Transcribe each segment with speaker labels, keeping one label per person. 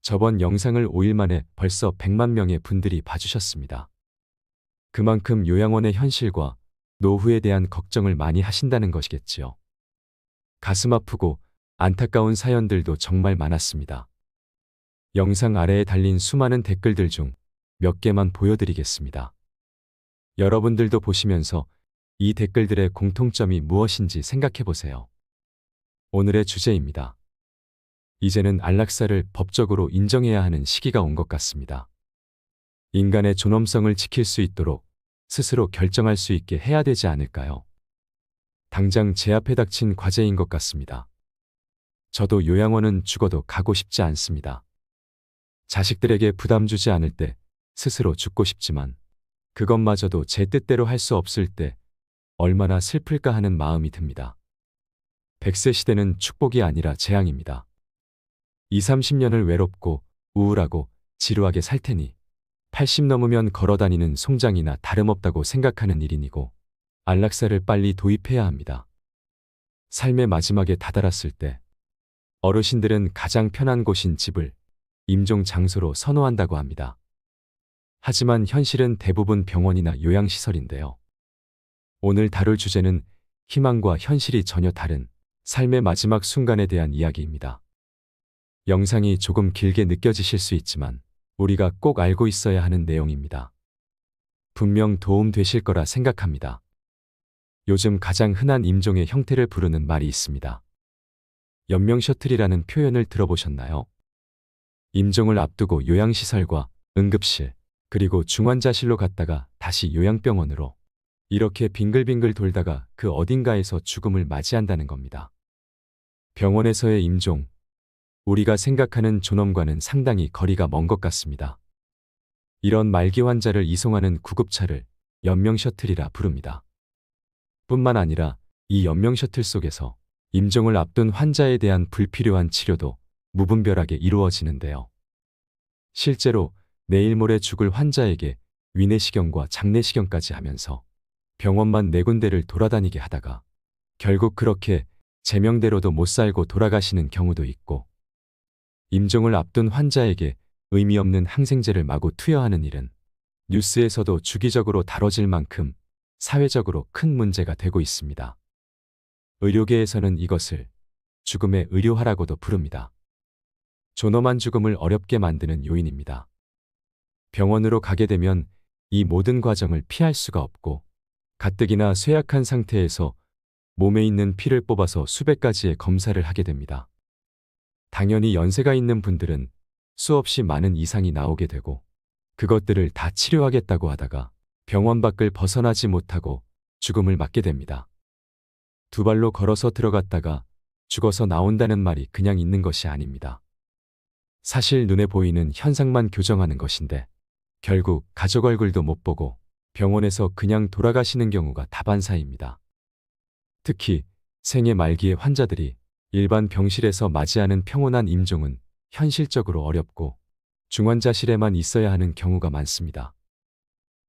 Speaker 1: 저번 영상을 5일 만에 벌써 100만 명의 분들이 봐주셨습니다. 그만큼 요양원의 현실과 노후에 대한 걱정을 많이 하신다는 것이겠지요. 가슴 아프고 안타까운 사연들도 정말 많았습니다. 영상 아래에 달린 수많은 댓글들 중 몇 개만 보여드리겠습니다. 여러분들도 보시면서 이 댓글들의 공통점이 무엇인지 생각해 보세요. 오늘의 주제입니다. 이제는 안락사를 법적으로 인정해야 하는 시기가 온 것 같습니다. 인간의 존엄성을 지킬 수 있도록 스스로 결정할 수 있게 해야 되지 않을까요? 당장 제 앞에 닥친 과제인 것 같습니다. 저도 요양원은 죽어도 가고 싶지 않습니다. 자식들에게 부담 주지 않을 때 스스로 죽고 싶지만 그것마저도 제 뜻대로 할 수 없을 때 얼마나 슬플까 하는 마음이 듭니다. 100세 시대는 축복이 아니라 재앙입니다. 20, 30년을 외롭고 우울하고 지루하게 살 테니 80 넘으면 걸어다니는 송장이나 다름없다고 생각하는 일인이고 안락사를 빨리 도입해야 합니다. 삶의 마지막에 다다랐을 때 어르신들은 가장 편한 곳인 집을 임종 장소로 선호한다고 합니다. 하지만 현실은 대부분 병원이나 요양시설인데요. 오늘 다룰 주제는 희망과 현실이 전혀 다른 삶의 마지막 순간에 대한 이야기입니다. 영상이 조금 길게 느껴지실 수 있지만 우리가 꼭 알고 있어야 하는 내용입니다. 분명 도움 되실 거라 생각합니다. 요즘 가장 흔한 임종의 형태를 부르는 말이 있습니다. 연명 셔틀이라는 표현을 들어보셨나요? 임종을 앞두고 요양시설과 응급실, 그리고 중환자실로 갔다가 다시 요양병원으로 이렇게 빙글빙글 돌다가 그 어딘가에서 죽음을 맞이한다는 겁니다. 병원에서의 임종, 우리가 생각하는 존엄과는 상당히 거리가 먼 것 같습니다. 이런 말기 환자를 이송하는 구급차를 연명 셔틀이라 부릅니다. 뿐만 아니라 이 연명 셔틀 속에서 임종을 앞둔 환자에 대한 불필요한 치료도 무분별하게 이루어지는데요. 실제로 내일 모레 죽을 환자에게 위내시경과 장내시경까지 하면서 병원만 4군데를 돌아다니게 하다가 결국 그렇게 제명대로도 못 살고 돌아가시는 경우도 있고, 임종을 앞둔 환자에게 의미 없는 항생제를 마구 투여하는 일은 뉴스에서도 주기적으로 다뤄질 만큼 사회적으로 큰 문제가 되고 있습니다. 의료계에서는 이것을 죽음의 의료화라고도 부릅니다. 존엄한 죽음을 어렵게 만드는 요인입니다. 병원으로 가게 되면 이 모든 과정을 피할 수가 없고 가뜩이나 쇠약한 상태에서 몸에 있는 피를 뽑아서 수백 가지의 검사를 하게 됩니다. 당연히 연세가 있는 분들은 수없이 많은 이상이 나오게 되고 그것들을 다 치료하겠다고 하다가 병원 밖을 벗어나지 못하고 죽음을 맞게 됩니다. 2발로 걸어서 들어갔다가 죽어서 나온다는 말이 그냥 있는 것이 아닙니다. 사실 눈에 보이는 현상만 교정하는 것인데 결국 가족 얼굴도 못 보고 병원에서 그냥 돌아가시는 경우가 다반사입니다. 특히 생애 말기의 환자들이 일반 병실에서 맞이하는 평온한 임종은 현실적으로 어렵고 중환자실에만 있어야 하는 경우가 많습니다.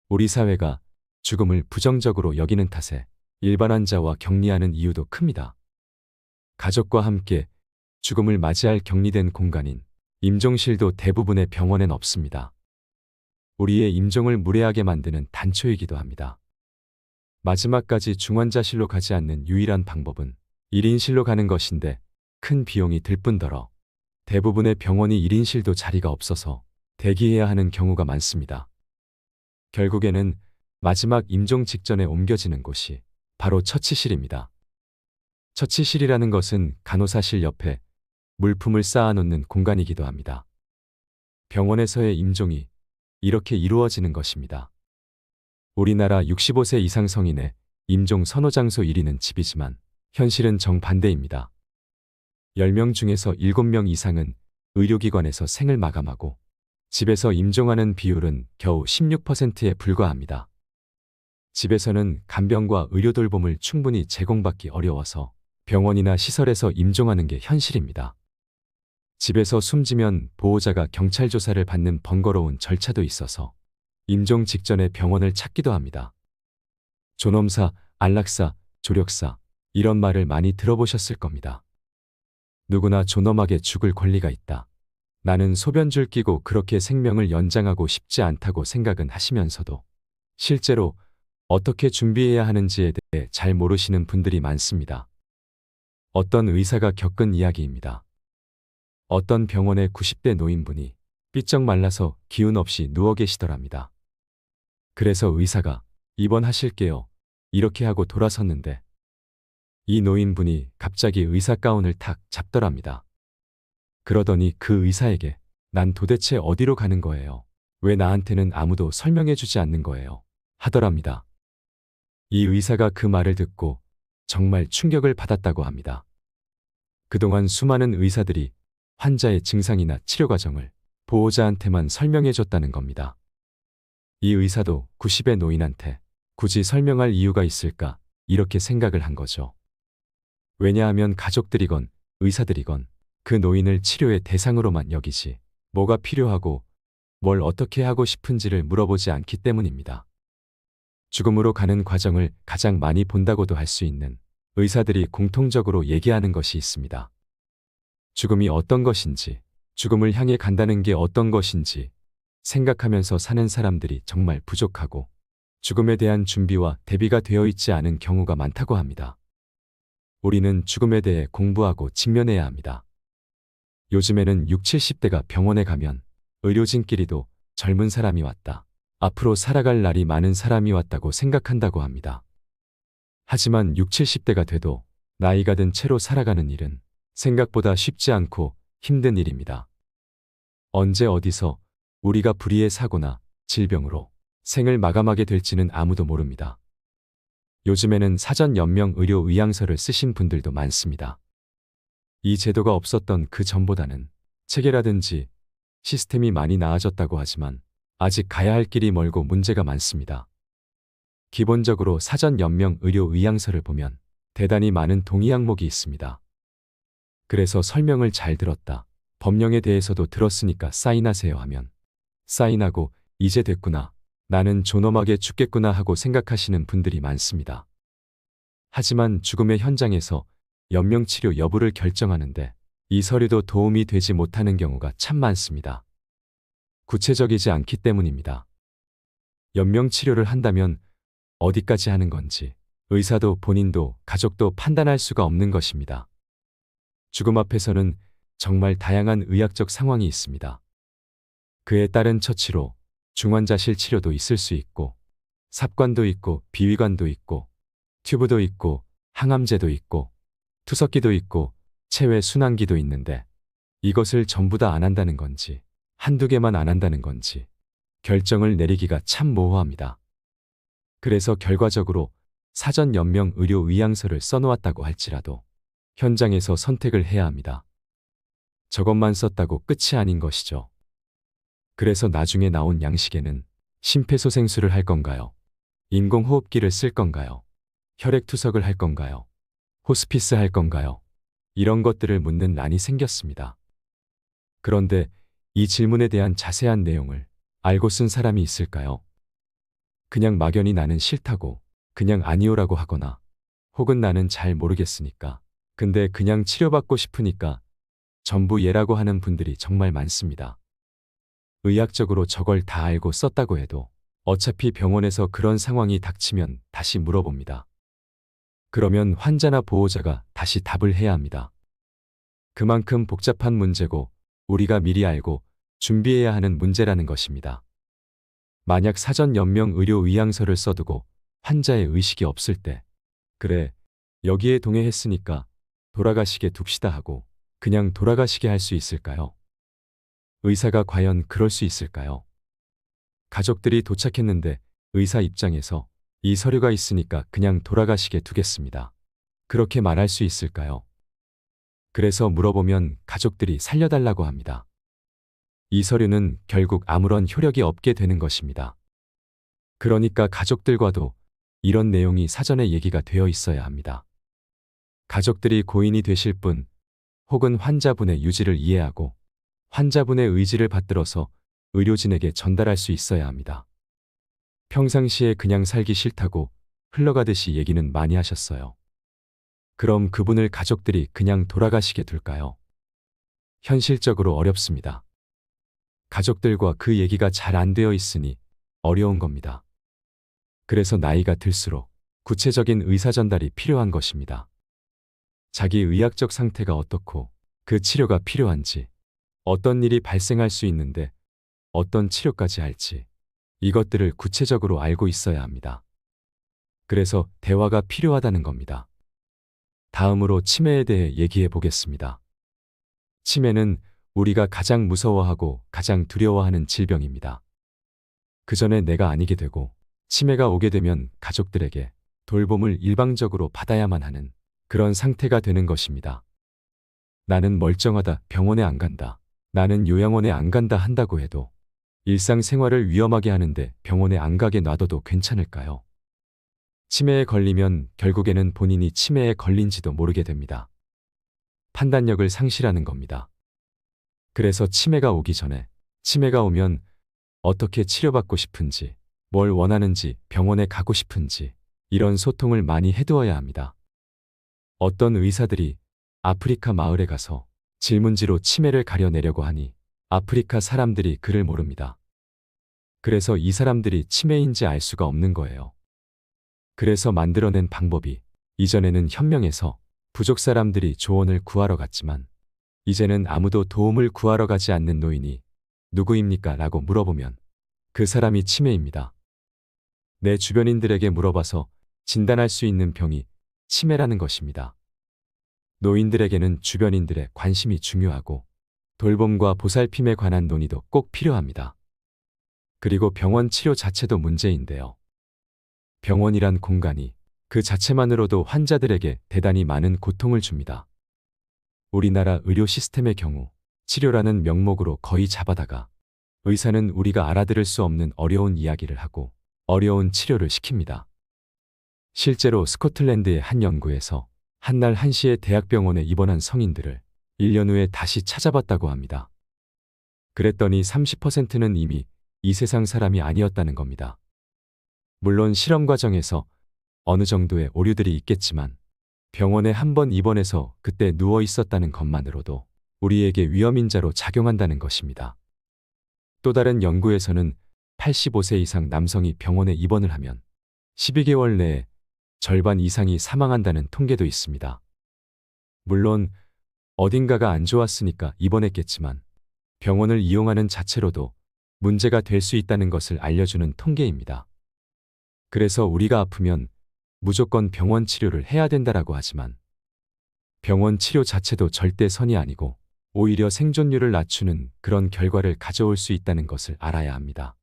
Speaker 1: 우리 사회가 죽음을 부정적으로 여기는 탓에 일반 환자와 격리하는 이유도 큽니다. 가족과 함께 죽음을 맞이할 격리된 공간인 임종실도 대부분의 병원엔 없습니다. 우리의 임종을 무례하게 만드는 단초이기도 합니다. 마지막까지 중환자실로 가지 않는 유일한 방법은 1인실로 가는 것인데 큰 비용이 들 뿐더러 대부분의 병원이 1인실도 자리가 없어서 대기해야 하는 경우가 많습니다. 결국에는 마지막 임종 직전에 옮겨지는 곳이 바로 처치실입니다. 처치실이라는 것은 간호사실 옆에 물품을 쌓아놓는 공간이기도 합니다. 병원에서의 임종이 이렇게 이루어지는 것입니다. 우리나라 65세 이상 성인의 임종 선호 장소 1위는 집이지만 현실은 정반대입니다. 10명 중에서 7명 이상은 의료기관에서 생을 마감하고 집에서 임종하는 비율은 겨우 16%에 불과합니다. 집에서는 간병과 의료돌봄을 충분히 제공받기 어려워서 병원이나 시설에서 임종하는 게 현실입니다. 집에서 숨지면 보호자가 경찰 조사를 받는 번거로운 절차도 있어서 임종 직전에 병원을 찾기도 합니다. 존엄사, 안락사, 조력사 이런 말을 많이 들어보셨을 겁니다. 누구나 존엄하게 죽을 권리가 있다. 나는 소변줄 끼고 그렇게 생명을 연장하고 싶지 않다고 생각은 하시면서도 실제로 어떻게 준비해야 하는지에 대해 잘 모르시는 분들이 많습니다. 어떤 의사가 겪은 이야기입니다. 어떤 병원의 90대 노인분이 삐쩍 말라서 기운 없이 누워 계시더랍니다. 그래서 의사가 입원하실게요. 이렇게 하고 돌아섰는데 이 노인분이 갑자기 의사 가운을 탁 잡더랍니다. 그러더니 그 의사에게 난 도대체 어디로 가는 거예요? 왜 나한테는 아무도 설명해 주지 않는 거예요? 하더랍니다. 이 의사가 그 말을 듣고 정말 충격을 받았다고 합니다. 그동안 수많은 의사들이 환자의 증상이나 치료 과정을 보호자한테만 설명해 줬다는 겁니다. 이 의사도 90의 노인한테 굳이 설명할 이유가 있을까 이렇게 생각을 한 거죠. 왜냐하면 가족들이건 의사들이건 그 노인을 치료의 대상으로만 여기지 뭐가 필요하고 뭘 어떻게 하고 싶은지를 물어보지 않기 때문입니다. 죽음으로 가는 과정을 가장 많이 본다고도 할 수 있는 의사들이 공통적으로 얘기하는 것이 있습니다. 죽음이 어떤 것인지, 죽음을 향해 간다는 게 어떤 것인지 생각하면서 사는 사람들이 정말 부족하고 죽음에 대한 준비와 대비가 되어 있지 않은 경우가 많다고 합니다. 우리는 죽음에 대해 공부하고 직면해야 합니다. 요즘에는 60, 70대가 병원에 가면 의료진끼리도 젊은 사람이 왔다. 앞으로 살아갈 날이 많은 사람이 왔다고 생각한다고 합니다. 하지만 60, 70대가 돼도 나이가 든 채로 살아가는 일은 생각보다 쉽지 않고 힘든 일입니다. 언제 어디서 우리가 불의의 사고나 질병으로 생을 마감하게 될지는 아무도 모릅니다. 요즘에는 사전 연명 의료 의향서를 쓰신 분들도 많습니다. 이 제도가 없었던 그 전보다는 체계라든지 시스템이 많이 나아졌다고 하지만 아직 가야 할 길이 멀고 문제가 많습니다. 기본적으로 사전 연명 의료 의향서를 보면 대단히 많은 동의 항목이 있습니다. 그래서 설명을 잘 들었다. 법령에 대해서도 들었으니까 사인하세요 하면 사인하고 이제 됐구나. 나는 존엄하게 죽겠구나 하고 생각하시는 분들이 많습니다. 하지만 죽음의 현장에서 연명치료 여부를 결정하는데 이 서류도 도움이 되지 못하는 경우가 참 많습니다. 구체적이지 않기 때문입니다. 연명치료를 한다면 어디까지 하는 건지 의사도 본인도 가족도 판단할 수가 없는 것입니다. 죽음 앞에서는 정말 다양한 의학적 상황이 있습니다. 그에 따른 처치로 중환자실 치료도 있을 수 있고 삽관도 있고 비위관도 있고 튜브도 있고 항암제도 있고 투석기도 있고 체외 순환기도 있는데 이것을 전부 다 안 한다는 건지 한두 개만 안 한다는 건지 결정을 내리기가 참 모호합니다. 그래서 결과적으로 사전 연명 의료 의향서를 써놓았다고 할지라도 현장에서 선택을 해야 합니다. 저것만 썼다고 끝이 아닌 것이죠. 그래서 나중에 나온 양식에는 심폐소생술을 할 건가요? 인공호흡기를 쓸 건가요? 혈액투석을 할 건가요? 호스피스 할 건가요? 이런 것들을 묻는 란이 생겼습니다. 그런데 이 질문에 대한 자세한 내용을 알고 쓴 사람이 있을까요? 그냥 막연히 나는 싫다고 그냥 아니오라고 하거나 혹은 나는 잘 모르겠으니까 근데 그냥 치료받고 싶으니까 전부 예라고 하는 분들이 정말 많습니다. 의학적으로 저걸 다 알고 썼다고 해도 어차피 병원에서 그런 상황이 닥치면 다시 물어봅니다. 그러면 환자나 보호자가 다시 답을 해야 합니다. 그만큼 복잡한 문제고 우리가 미리 알고 준비해야 하는 문제라는 것입니다. 만약 사전 연명 의료 의향서를 써두고 환자의 의식이 없을 때 그래, 여기에 동의했으니까 돌아가시게 둡시다 하고 그냥 돌아가시게 할 수 있을까요? 의사가 과연 그럴 수 있을까요? 가족들이 도착했는데 의사 입장에서 이 서류가 있으니까 그냥 돌아가시게 두겠습니다. 그렇게 말할 수 있을까요? 그래서 물어보면 가족들이 살려달라고 합니다. 이 서류는 결국 아무런 효력이 없게 되는 것입니다. 그러니까 가족들과도 이런 내용이 사전에 얘기가 되어 있어야 합니다. 가족들이 고인이 되실 분 혹은 환자분의 유지를 이해하고 환자분의 의지를 받들어서 의료진에게 전달할 수 있어야 합니다. 평상시에 그냥 살기 싫다고 흘러가듯이 얘기는 많이 하셨어요. 그럼 그분을 가족들이 그냥 돌아가시게 둘까요? 현실적으로 어렵습니다. 가족들과 그 얘기가 잘 안 되어 있으니 어려운 겁니다. 그래서 나이가 들수록 구체적인 의사 전달이 필요한 것입니다. 자기 의학적 상태가 어떻고 그 치료가 필요한지, 어떤 일이 발생할 수 있는데 어떤 치료까지 할지, 이것들을 구체적으로 알고 있어야 합니다. 그래서 대화가 필요하다는 겁니다. 다음으로 치매에 대해 얘기해 보겠습니다. 치매는 우리가 가장 무서워하고 가장 두려워하는 질병입니다. 그 전에 내가 아니게 되고 치매가 오게 되면 가족들에게 돌봄을 일방적으로 받아야만 하는 그런 상태가 되는 것입니다. 나는 멀쩡하다, 병원에 안 간다, 나는 요양원에 안 간다 한다고 해도 일상생활을 위험하게 하는데 병원에 안 가게 놔둬도 괜찮을까요? 치매에 걸리면 결국에는 본인이 치매에 걸린지도 모르게 됩니다. 판단력을 상실하는 겁니다. 그래서 치매가 오기 전에, 치매가 오면 어떻게 치료받고 싶은지, 뭘 원하는지, 병원에 가고 싶은지, 이런 소통을 많이 해두어야 합니다. 어떤 의사들이 아프리카 마을에 가서 질문지로 치매를 가려내려고 하니 아프리카 사람들이 그를 모릅니다. 그래서 이 사람들이 치매인지 알 수가 없는 거예요. 그래서 만들어낸 방법이, 이전에는 현명해서 부족 사람들이 조언을 구하러 갔지만 이제는 아무도 도움을 구하러 가지 않는 노인이 누구입니까? 라고 물어보면 그 사람이 치매입니다. 내 주변인들에게 물어봐서 진단할 수 있는 병이 치매라는 것입니다. 노인들에게는 주변인들의 관심이 중요하고 돌봄과 보살핌에 관한 논의도 꼭 필요합니다. 그리고 병원 치료 자체도 문제인데요. 병원이란 공간이 그 자체만으로도 환자들에게 대단히 많은 고통을 줍니다. 우리나라 의료 시스템의 경우 치료라는 명목으로 거의 잡아다가 의사는 우리가 알아들을 수 없는 어려운 이야기를 하고 어려운 치료를 시킵니다. 실제로 스코틀랜드의 한 연구에서 한날 한시에 대학병원에 입원한 성인들을 1년 후에 다시 찾아봤다고 합니다. 그랬더니 30%는 이미 이 세상 사람이 아니었다는 겁니다. 물론 실험 과정에서 어느 정도의 오류들이 있겠지만 병원에 한 번 입원해서 그때 누워 있었다는 것만으로도 우리에게 위험인자로 작용한다는 것입니다. 또 다른 연구에서는 85세 이상 남성이 병원에 입원을 하면 12개월 내에 절반 이상이 사망한다는 통계도 있습니다. 물론 어딘가가 안 좋았으니까 입원했겠지만 병원을 이용하는 자체로도 문제가 될 수 있다는 것을 알려주는 통계입니다. 그래서 우리가 아프면 무조건 병원 치료를 해야 된다라고 하지만 병원 치료 자체도 절대 선이 아니고 오히려 생존율을 낮추는 그런 결과를 가져올 수 있다는 것을 알아야 합니다.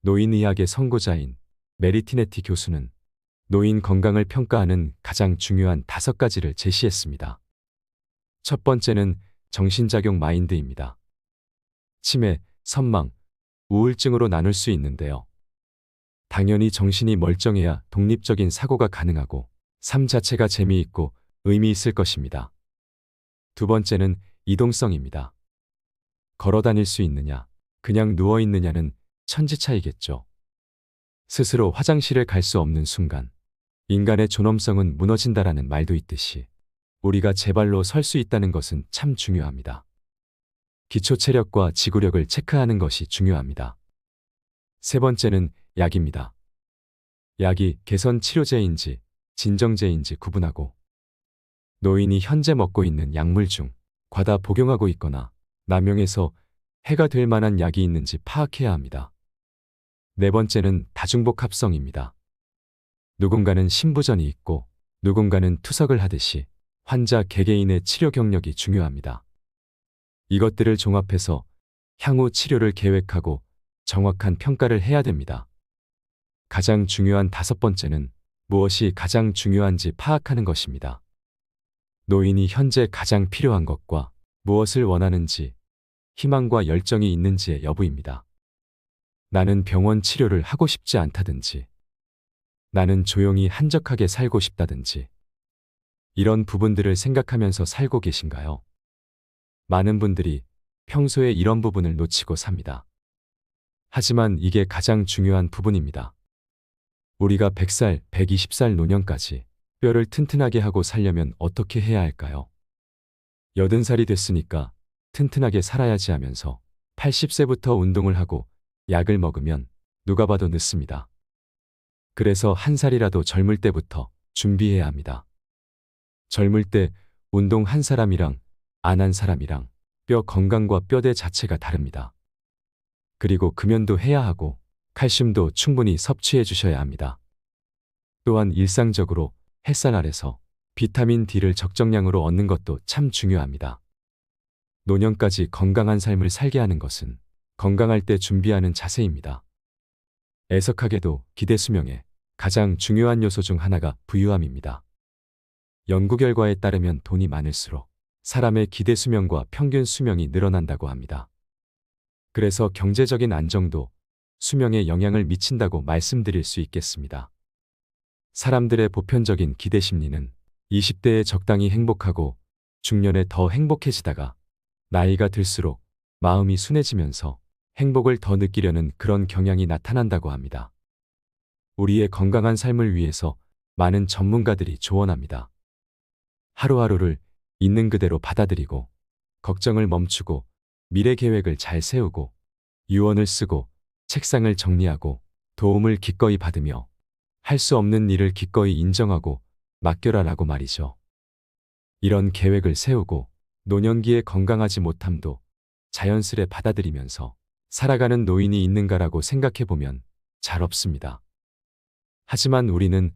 Speaker 1: 노인의학의 선고자인 메리티네티 교수는 노인 건강을 평가하는 가장 중요한 5가지를 제시했습니다. 첫 번째는 정신작용 마인드입니다. 치매, 선망, 우울증으로 나눌 수 있는데요. 당연히 정신이 멀쩡해야 독립적인 사고가 가능하고 삶 자체가 재미있고 의미 있을 것입니다. 두 번째는 이동성입니다. 걸어 다닐 수 있느냐, 그냥 누워 있느냐는 천지 차이겠죠. 스스로 화장실을 갈 수 없는 순간 인간의 존엄성은 무너진다라는 말도 있듯이 우리가 제 발로 설 수 있다는 것은 참 중요합니다. 기초 체력과 지구력을 체크하는 것이 중요합니다. 세 번째는 약입니다. 약이 개선 치료제인지 진정제인지 구분하고 노인이 현재 먹고 있는 약물 중 과다 복용하고 있거나 남용해서 해가 될 만한 약이 있는지 파악해야 합니다. 네 번째는 다중복합성입니다. 누군가는 신부전이 있고 누군가는 투석을 하듯이 환자 개개인의 치료 경력이 중요합니다. 이것들을 종합해서 향후 치료를 계획하고 정확한 평가를 해야 됩니다. 가장 중요한 5번째는 무엇이 가장 중요한지 파악하는 것입니다. 노인이 현재 가장 필요한 것과 무엇을 원하는지, 희망과 열정이 있는지의 여부입니다. 나는 병원 치료를 하고 싶지 않다든지, 나는 조용히 한적하게 살고 싶다든지, 이런 부분들을 생각하면서 살고 계신가요? 많은 분들이 평소에 이런 부분을 놓치고 삽니다. 하지만 이게 가장 중요한 부분입니다. 우리가 100살, 120살 노년까지 뼈를 튼튼하게 하고 살려면 어떻게 해야 할까요? 80살이 됐으니까 튼튼하게 살아야지 하면서 80세부터 운동을 하고 약을 먹으면 누가 봐도 늦습니다. 그래서 한 살이라도 젊을 때부터 준비해야 합니다. 젊을 때 운동 한 사람이랑 안 한 사람이랑 뼈 건강과 뼈대 자체가 다릅니다. 그리고 금연도 해야 하고 칼슘도 충분히 섭취해 주셔야 합니다. 또한 일상적으로 햇살 아래서 비타민 D를 적정량으로 얻는 것도 참 중요합니다. 노년까지 건강한 삶을 살게 하는 것은 건강할 때 준비하는 자세입니다. 애석하게도 기대 수명의 가장 중요한 요소 중 하나가 부유함입니다. 연구 결과에 따르면 돈이 많을수록 사람의 기대 수명과 평균 수명이 늘어난다고 합니다. 그래서 경제적인 안정도 수명에 영향을 미친다고 말씀드릴 수 있겠습니다. 사람들의 보편적인 기대 심리는 20대에 적당히 행복하고 중년에 더 행복해지다가 나이가 들수록 마음이 순해지면서 행복을 더 느끼려는 그런 경향이 나타난다고 합니다. 우리의 건강한 삶을 위해서 많은 전문가들이 조언합니다. 하루하루를 있는 그대로 받아들이고 걱정을 멈추고 미래 계획을 잘 세우고 유언을 쓰고 책상을 정리하고 도움을 기꺼이 받으며 할 수 없는 일을 기꺼이 인정하고 맡겨라라고 말이죠. 이런 계획을 세우고 노년기에 건강하지 못함도 자연스레 받아들이면서 살아가는 노인이 있는가라고 생각해 보면 잘 없습니다. 하지만 우리는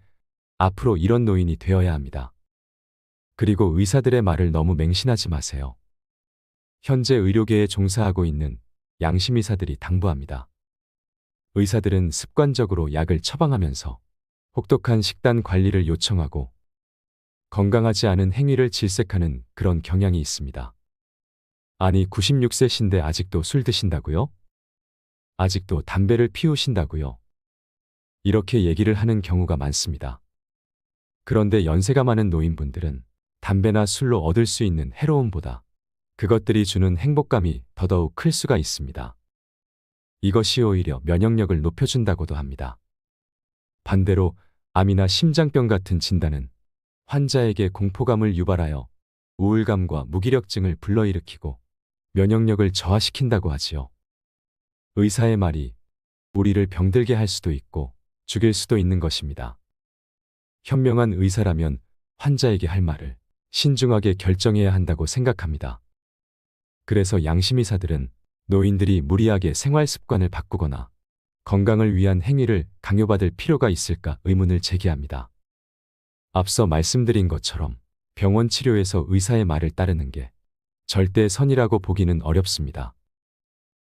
Speaker 1: 앞으로 이런 노인이 되어야 합니다. 그리고 의사들의 말을 너무 맹신하지 마세요. 현재 의료계에 종사하고 있는 양심의사들이 당부합니다. 의사들은 습관적으로 약을 처방하면서 혹독한 식단 관리를 요청하고 건강하지 않은 행위를 질색하는 그런 경향이 있습니다. 아니 96세신데 아직도 술 드신다고요? 아직도 담배를 피우신다고요? 이렇게 얘기를 하는 경우가 많습니다. 그런데 연세가 많은 노인분들은 담배나 술로 얻을 수 있는 해로움보다 그것들이 주는 행복감이 더더욱 클 수가 있습니다. 이것이 오히려 면역력을 높여준다고도 합니다. 반대로 암이나 심장병 같은 진단은 환자에게 공포감을 유발하여 우울감과 무기력증을 불러일으키고 면역력을 저하시킨다고 하지요. 의사의 말이 우리를 병들게 할 수도 있고 죽일 수도 있는 것입니다. 현명한 의사라면 환자에게 할 말을 신중하게 결정해야 한다고 생각합니다. 그래서 양심의사들은 노인들이 무리하게 생활 습관을 바꾸거나 건강을 위한 행위를 강요받을 필요가 있을까 의문을 제기합니다. 앞서 말씀드린 것처럼 병원 치료에서 의사의 말을 따르는 게 절대 선이라고 보기는 어렵습니다.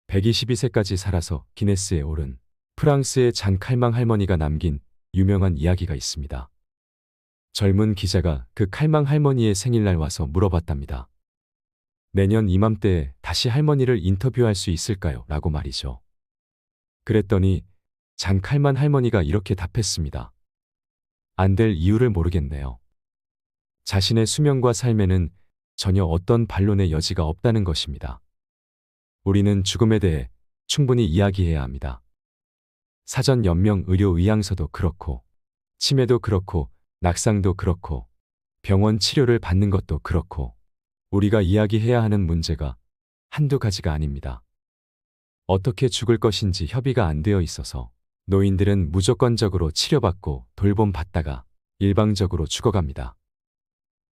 Speaker 1: 122세까지 살아서 기네스에 오른 프랑스의 잔 칼망 할머니가 남긴 유명한 이야기가 있습니다. 젊은 기자가 그 칼망 할머니의 생일날 와서 물어봤답니다. 내년 이맘때에 다시 할머니를 인터뷰할 수 있을까요? 라고 말이죠. 그랬더니 잔 칼만 할머니가 이렇게 답했습니다. 안 될 이유를 모르겠네요. 자신의 수명과 삶에는 전혀 어떤 반론의 여지가 없다는 것입니다. 우리는 죽음에 대해 충분히 이야기해야 합니다. 사전 연명 의료 의향서도 그렇고 치매도 그렇고 낙상도 그렇고 병원 치료를 받는 것도 그렇고 우리가 이야기해야 하는 문제가 한두 가지가 아닙니다. 어떻게 죽을 것인지 협의가 안 되어 있어서 노인들은 무조건적으로 치료받고 돌봄 받다가 일방적으로 죽어갑니다.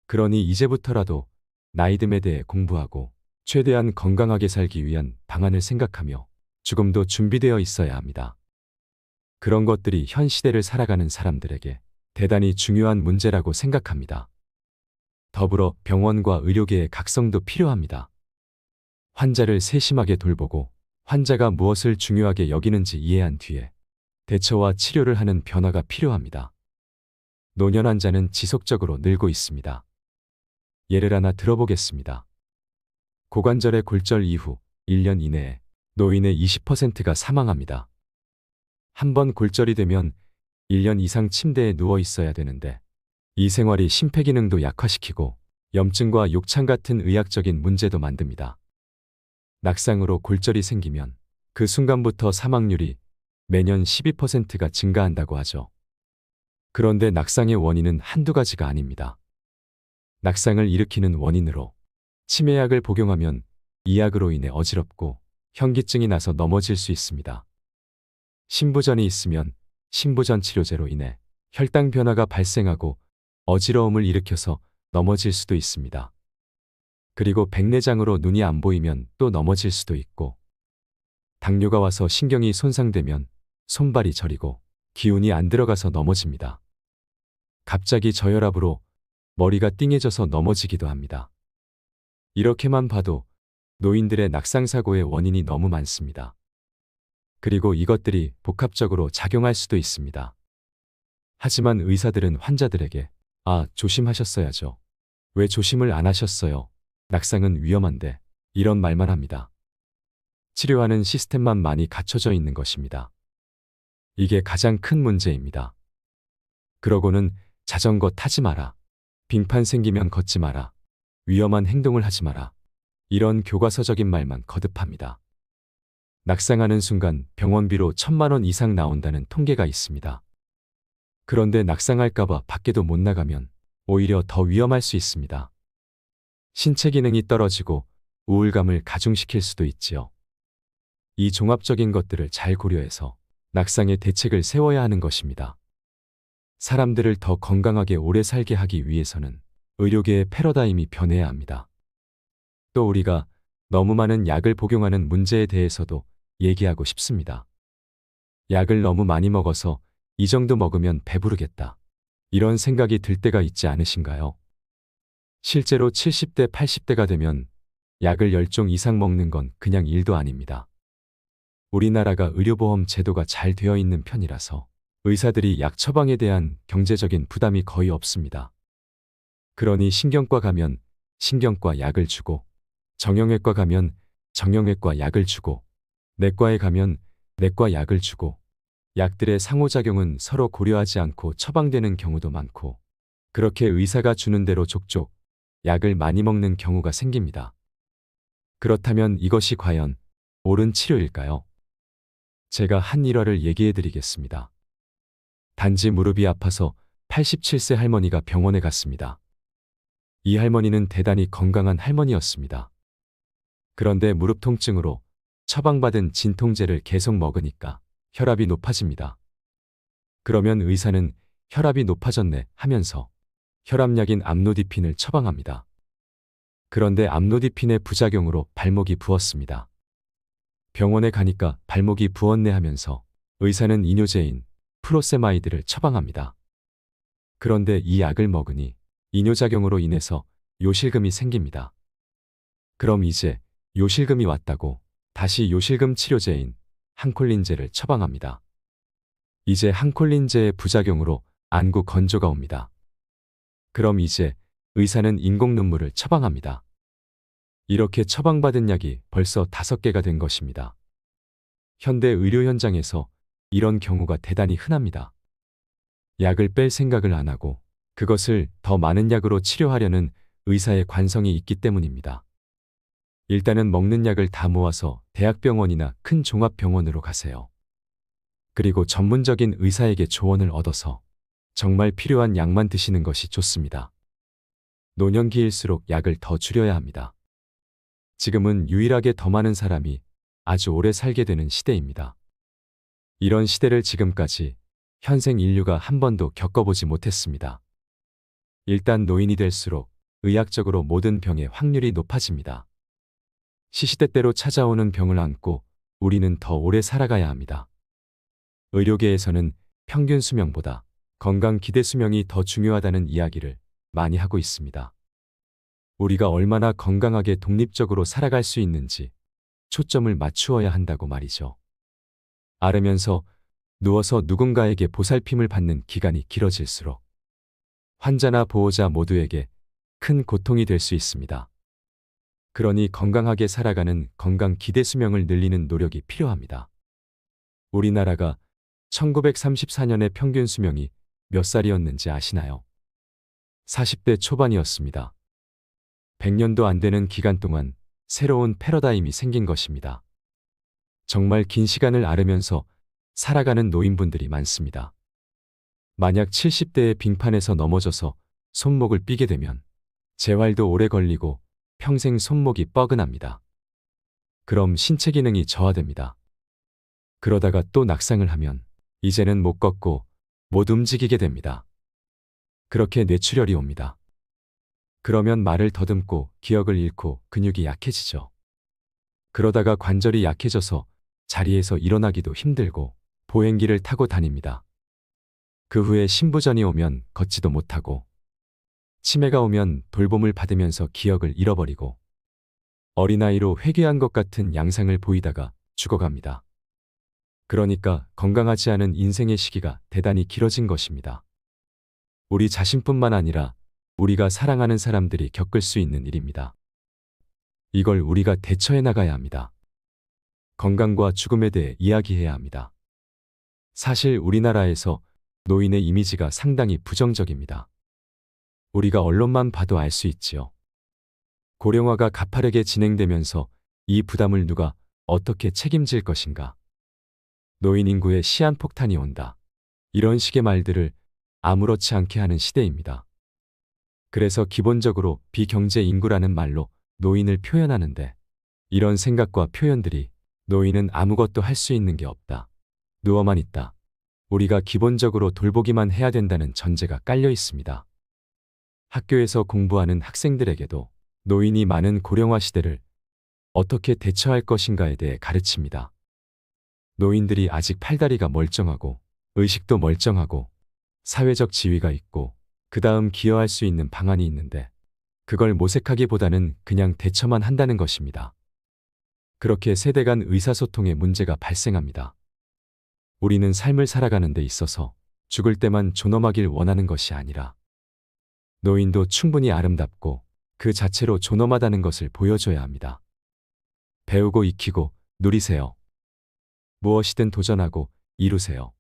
Speaker 1: 그러니 이제부터라도 나이듦에 대해 공부하고 최대한 건강하게 살기 위한 방안을 생각하며 죽음도 준비되어 있어야 합니다. 그런 것들이 현 시대를 살아가는 사람들에게 대단히 중요한 문제라고 생각합니다. 더불어 병원과 의료계의 각성도 필요합니다. 환자를 세심하게 돌보고 환자가 무엇을 중요하게 여기는지 이해한 뒤에 대처와 치료를 하는 변화가 필요합니다. 노년 환자는 지속적으로 늘고 있습니다. 예를 하나 들어보겠습니다. 고관절의 골절 이후 1년 이내에 노인의 20%가 사망합니다. 한 번 골절이 되면 1년 이상 침대에 누워 있어야 되는데 이 생활이 심폐기능도 약화시키고 염증과 욕창 같은 의학적인 문제도 만듭니다. 낙상으로 골절이 생기면 그 순간부터 사망률이 매년 12%가 증가한다고 하죠. 그런데 낙상의 원인은 한두 가지가 아닙니다. 낙상을 일으키는 원인으로 치매약을 복용하면 이 약으로 인해 어지럽고 현기증이 나서 넘어질 수 있습니다. 신부전이 있으면 신부전 치료제로 인해 혈당 변화가 발생하고 어지러움을 일으켜서 넘어질 수도 있습니다. 그리고 백내장으로 눈이 안 보이면 또 넘어질 수도 있고, 당뇨가 와서 신경이 손상되면 손발이 저리고 기운이 안 들어가서 넘어집니다. 갑자기 저혈압으로 머리가 띵해져서 넘어지기도 합니다. 이렇게만 봐도 노인들의 낙상사고의 원인이 너무 많습니다. 그리고 이것들이 복합적으로 작용할 수도 있습니다. 하지만 의사들은 환자들에게 조심하셨어야죠. 왜 조심을 안 하셨어요? 낙상은 위험한데, 이런 말만 합니다. 치료하는 시스템만 많이 갖춰져 있는 것입니다. 이게 가장 큰 문제입니다. 그러고는 자전거 타지 마라. 빙판 생기면 걷지 마라. 위험한 행동을 하지 마라. 이런 교과서적인 말만 거듭합니다. 낙상하는 순간 병원비로 1,000만 원 이상 나온다는 통계가 있습니다. 그런데 낙상할까봐 밖에도 못 나가면 오히려 더 위험할 수 있습니다. 신체 기능이 떨어지고 우울감을 가중시킬 수도 있지요. 이 종합적인 것들을 잘 고려해서 낙상의 대책을 세워야 하는 것입니다. 사람들을 더 건강하게 오래 살게 하기 위해서는 의료계의 패러다임이 변해야 합니다. 또 우리가 너무 많은 약을 복용하는 문제에 대해서도 얘기하고 싶습니다. 약을 너무 많이 먹어서 이 정도 먹으면 배부르겠다, 이런 생각이 들 때가 있지 않으신가요? 실제로 70대, 80대가 되면 약을 10종 이상 먹는 건 그냥 일도 아닙니다. 우리나라가 의료보험 제도가 잘 되어 있는 편이라서 의사들이 약 처방에 대한 경제적인 부담이 거의 없습니다. 그러니 신경과 가면 신경과 약을 주고, 정형외과 가면 정형외과 약을 주고, 내과에 가면 내과 약을 주고, 약들의 상호작용은 서로 고려하지 않고 처방되는 경우도 많고, 그렇게 의사가 주는 대로 족족 약을 많이 먹는 경우가 생깁니다. 그렇다면 이것이 과연 옳은 치료일까요? 제가 한 일화를 얘기해 드리겠습니다. 단지 무릎이 아파서 87세 할머니가 병원에 갔습니다. 이 할머니는 대단히 건강한 할머니였습니다. 그런데 무릎 통증으로 처방받은 진통제를 계속 먹으니까 혈압이 높아집니다. 그러면 의사는 혈압이 높아졌네 하면서 혈압약인 암로디핀을 처방합니다. 그런데 암로디핀의 부작용으로 발목이 부었습니다. 병원에 가니까 발목이 부었네 하면서 의사는 이뇨제인 프로세마이드를 처방합니다. 그런데 이 약을 먹으니 이뇨작용으로 인해서 요실금이 생깁니다. 그럼 이제 요실금이 왔다고 다시 요실금 치료제인 항콜린제를 처방합니다. 이제 항콜린제의 부작용으로 안구 건조가 옵니다. 그럼 이제 의사는 인공 눈물을 처방합니다. 이렇게 처방받은 약이 벌써 5개가 된 것입니다. 현대 의료 현장에서 이런 경우가 대단히 흔합니다. 약을 뺄 생각을 안 하고 그것을 더 많은 약으로 치료하려는 의사의 관성이 있기 때문입니다. 일단은 먹는 약을 다 모아서 대학병원이나 큰 종합병원으로 가세요. 그리고 전문적인 의사에게 조언을 얻어서 정말 필요한 약만 드시는 것이 좋습니다. 노년기일수록 약을 더 줄여야 합니다. 지금은 유일하게 더 많은 사람이 아주 오래 살게 되는 시대입니다. 이런 시대를 지금까지 현생 인류가 한 번도 겪어보지 못했습니다. 일단 노인이 될수록 의학적으로 모든 병의 확률이 높아집니다. 시시때때로 찾아오는 병을 안고 우리는 더 오래 살아가야 합니다. 의료계에서는 평균 수명보다 건강 기대 수명이 더 중요하다는 이야기를 많이 하고 있습니다. 우리가 얼마나 건강하게 독립적으로 살아갈 수 있는지 초점을 맞추어야 한다고 말이죠. 앓으면서 누워서 누군가에게 보살핌을 받는 기간이 길어질수록 환자나 보호자 모두에게 큰 고통이 될 수 있습니다. 그러니 건강하게 살아가는 건강 기대 수명을 늘리는 노력이 필요합니다. 우리나라가 1934년의 평균 수명이 몇 살이었는지 아시나요? 40대 초반이었습니다. 100년도 안 되는 기간 동안 새로운 패러다임이 생긴 것입니다. 정말 긴 시간을 앓으면서 살아가는 노인분들이 많습니다. 만약 70대의 빙판에서 넘어져서 손목을 삐게 되면 재활도 오래 걸리고 평생 손목이 뻐근합니다. 그럼 신체 기능이 저하됩니다. 그러다가 또 낙상을 하면 이제는 못 걷고 못 움직이게 됩니다. 그렇게 뇌출혈이 옵니다. 그러면 말을 더듬고 기억을 잃고 근육이 약해지죠. 그러다가 관절이 약해져서 자리에서 일어나기도 힘들고 보행기를 타고 다닙니다. 그 후에 신부전이 오면 걷지도 못하고, 치매가 오면 돌봄을 받으면서 기억을 잃어버리고, 어린아이로 회귀한 것 같은 양상을 보이다가 죽어갑니다. 그러니까 건강하지 않은 인생의 시기가 대단히 길어진 것입니다. 우리 자신뿐만 아니라 우리가 사랑하는 사람들이 겪을 수 있는 일입니다. 이걸 우리가 대처해 나가야 합니다. 건강과 죽음에 대해 이야기해야 합니다. 사실 우리나라에서 노인의 이미지가 상당히 부정적입니다. 우리가 언론만 봐도 알 수 있지요. 고령화가 가파르게 진행되면서 이 부담을 누가 어떻게 책임질 것인가? 노인 인구에 시한폭탄이 온다. 이런 식의 말들을 아무렇지 않게 하는 시대입니다. 그래서 기본적으로 비경제 인구라는 말로 노인을 표현하는데, 이런 생각과 표현들이 노인은 아무것도 할 수 있는 게 없다, 누워만 있다, 우리가 기본적으로 돌보기만 해야 된다는 전제가 깔려 있습니다. 학교에서 공부하는 학생들에게도 노인이 많은 고령화 시대를 어떻게 대처할 것인가에 대해 가르칩니다. 노인들이 아직 팔다리가 멀쩡하고 의식도 멀쩡하고 사회적 지위가 있고 그 다음 기여할 수 있는 방안이 있는데, 그걸 모색하기보다는 그냥 대처만 한다는 것입니다. 그렇게 세대 간 의사소통에 문제가 발생합니다. 우리는 삶을 살아가는 데 있어서 죽을 때만 존엄하길 원하는 것이 아니라, 노인도 충분히 아름답고 그 자체로 존엄하다는 것을 보여줘야 합니다. 배우고 익히고 누리세요. 무엇이든 도전하고 이루세요.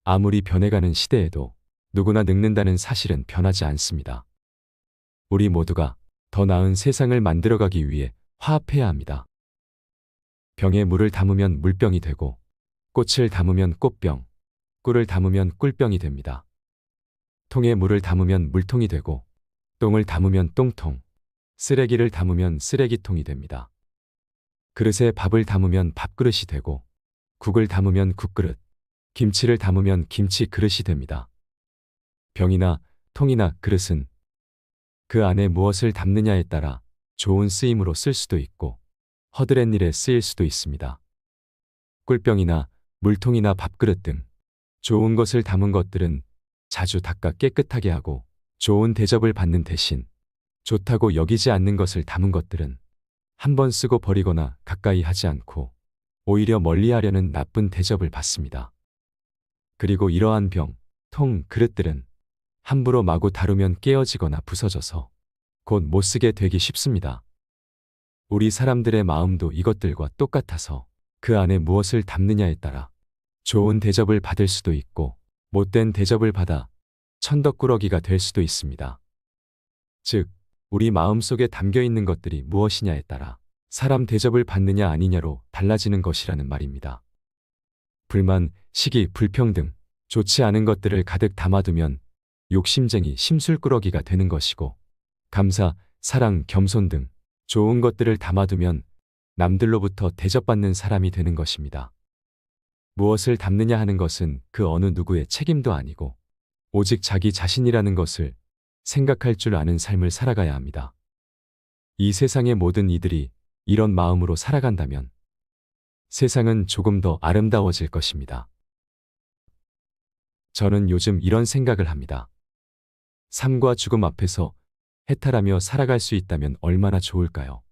Speaker 1: 아무리 변해가는 시대에도 누구나 늙는다는 사실은 변하지 않습니다. 우리 모두가 더 나은 세상을 만들어가기 위해 화합해야 합니다. 병에 물을 담으면 물병이 되고, 꽃을 담으면 꽃병, 꿀을 담으면 꿀병이 됩니다. 통에 물을 담으면 물통이 되고, 똥을 담으면 똥통, 쓰레기를 담으면 쓰레기통이 됩니다. 그릇에 밥을 담으면 밥그릇이 되고, 국을 담으면 국그릇, 김치를 담으면 김치 그릇이 됩니다. 병이나 통이나 그릇은 그 안에 무엇을 담느냐에 따라 좋은 쓰임으로 쓸 수도 있고 허드렛 일에 쓰일 수도 있습니다. 꿀병이나 물통이나 밥그릇 등 좋은 것을 담은 것들은 자주 닦아 깨끗하게 하고, 좋은 대접을 받는 대신 좋다고 여기지 않는 것을 담은 것들은 한번 쓰고 버리거나 가까이 하지 않고 오히려 멀리하려는 나쁜 대접을 받습니다. 그리고 이러한 병, 통, 그릇들은 함부로 마구 다루면 깨어지거나 부서져서 곧 못쓰게 되기 쉽습니다. 우리 사람들의 마음도 이것들과 똑같아서 그 안에 무엇을 담느냐에 따라 좋은 대접을 받을 수도 있고 못된 대접을 받아 천덕꾸러기가 될 수도 있습니다. 즉, 우리 마음속에 담겨 있는 것들이 무엇이냐에 따라 사람 대접을 받느냐 아니냐로 달라지는 것이라는 말입니다. 불만, 시기, 불평등, 좋지 않은 것들을 가득 담아두면 욕심쟁이 심술꾸러기가 되는 것이고, 감사, 사랑, 겸손 등 좋은 것들을 담아두면 남들로부터 대접받는 사람이 되는 것입니다. 무엇을 담느냐 하는 것은 그 어느 누구의 책임도 아니고 오직 자기 자신이라는 것을 생각할 줄 아는 삶을 살아가야 합니다. 이 세상의 모든 이들이 이런 마음으로 살아간다면 세상은 조금 더 아름다워질 것입니다. 저는 요즘 이런 생각을 합니다. 삶과 죽음 앞에서 해탈하며 살아갈 수 있다면 얼마나 좋을까요?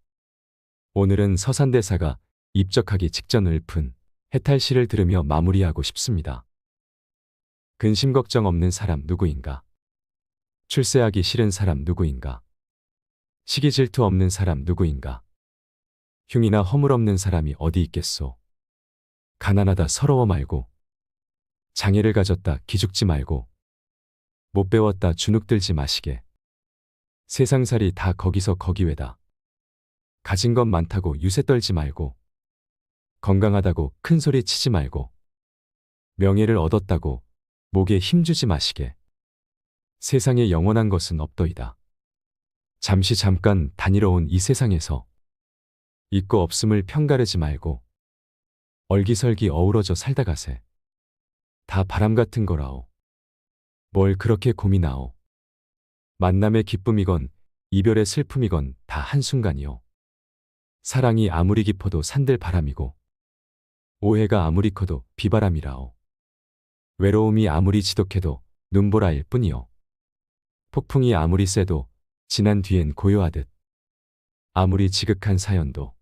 Speaker 1: 오늘은 서산대사가 입적하기 직전 읊은 해탈시를 들으며 마무리하고 싶습니다. 근심 걱정 없는 사람 누구인가? 출세하기 싫은 사람 누구인가? 시기 질투 없는 사람 누구인가? 흉이나 허물 없는 사람이 어디 있겠소? 가난하다 서러워 말고, 장애를 가졌다 기죽지 말고, 못 배웠다 주눅들지 마시게. 세상살이 다 거기서 거기외다. 가진 것 많다고 유세 떨지 말고, 건강하다고 큰 소리 치지 말고, 명예를 얻었다고 목에 힘주지 마시게. 세상에 영원한 것은 없더이다. 잠시 잠깐 다니러 온 이 세상에서 있고 없음을 편가르지 말고 얼기설기 어우러져 살다 가세. 다 바람 같은 거라오. 뭘 그렇게 고민하오. 만남의 기쁨이건 이별의 슬픔이건 다 한순간이요. 사랑이 아무리 깊어도 산들 바람이고 오해가 아무리 커도 비바람이라오. 외로움이 아무리 지독해도 눈보라일 뿐이요. 폭풍이 아무리 세도 지난 뒤엔 고요하듯 아무리 지극한 사연도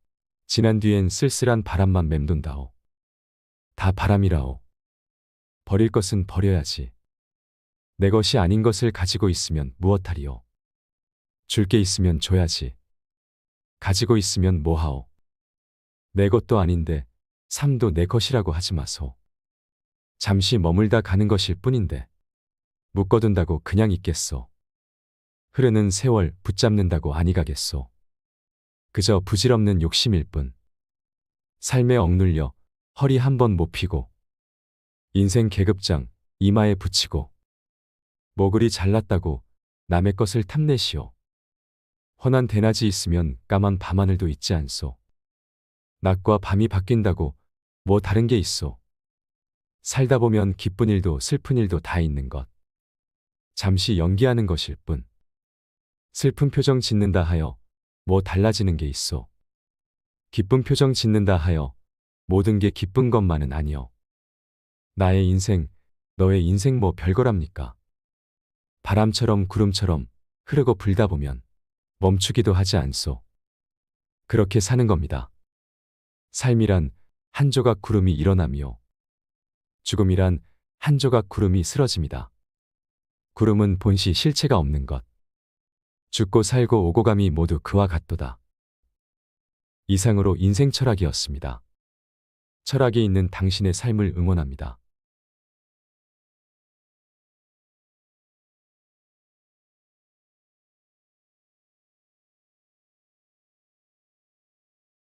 Speaker 1: 지난 뒤엔 쓸쓸한 바람만 맴돈다오. 다 바람이라오. 버릴 것은 버려야지. 내 것이 아닌 것을 가지고 있으면 무엇하리요. 줄 게 있으면 줘야지. 가지고 있으면 뭐하오. 내 것도 아닌데 삶도 내 것이라고 하지 마소. 잠시 머물다 가는 것일 뿐인데 묶어둔다고 그냥 있겠소. 흐르는 세월 붙잡는다고 아니 가겠소. 그저 부질없는 욕심일 뿐. 삶에 억눌려 허리 한 번 못 피고 인생 계급장 이마에 붙이고 뭐 그리 잘났다고 남의 것을 탐내시오. 훤한 대낮이 있으면 까만 밤하늘도 있지 않소. 낮과 밤이 바뀐다고 뭐 다른 게 있소. 살다 보면 기쁜 일도 슬픈 일도 다 있는 것. 잠시 연기하는 것일 뿐. 슬픈 표정 짓는다 하여 뭐 달라지는 게 있소. 기쁜 표정 짓는다 하여 모든 게 기쁜 것만은 아니요. 나의 인생, 너의 인생 뭐 별거랍니까? 바람처럼 구름처럼 흐르고 불다 보면 멈추기도 하지 않소. 그렇게 사는 겁니다. 삶이란 한 조각 구름이 일어남이요. 죽음이란 한 조각 구름이 쓰러집니다. 구름은 본시 실체가 없는 것. 죽고 살고 오고 감이 모두 그와 같도다. 이상으로 인생 철학이었습니다. 철학이 있는 당신의 삶을 응원합니다.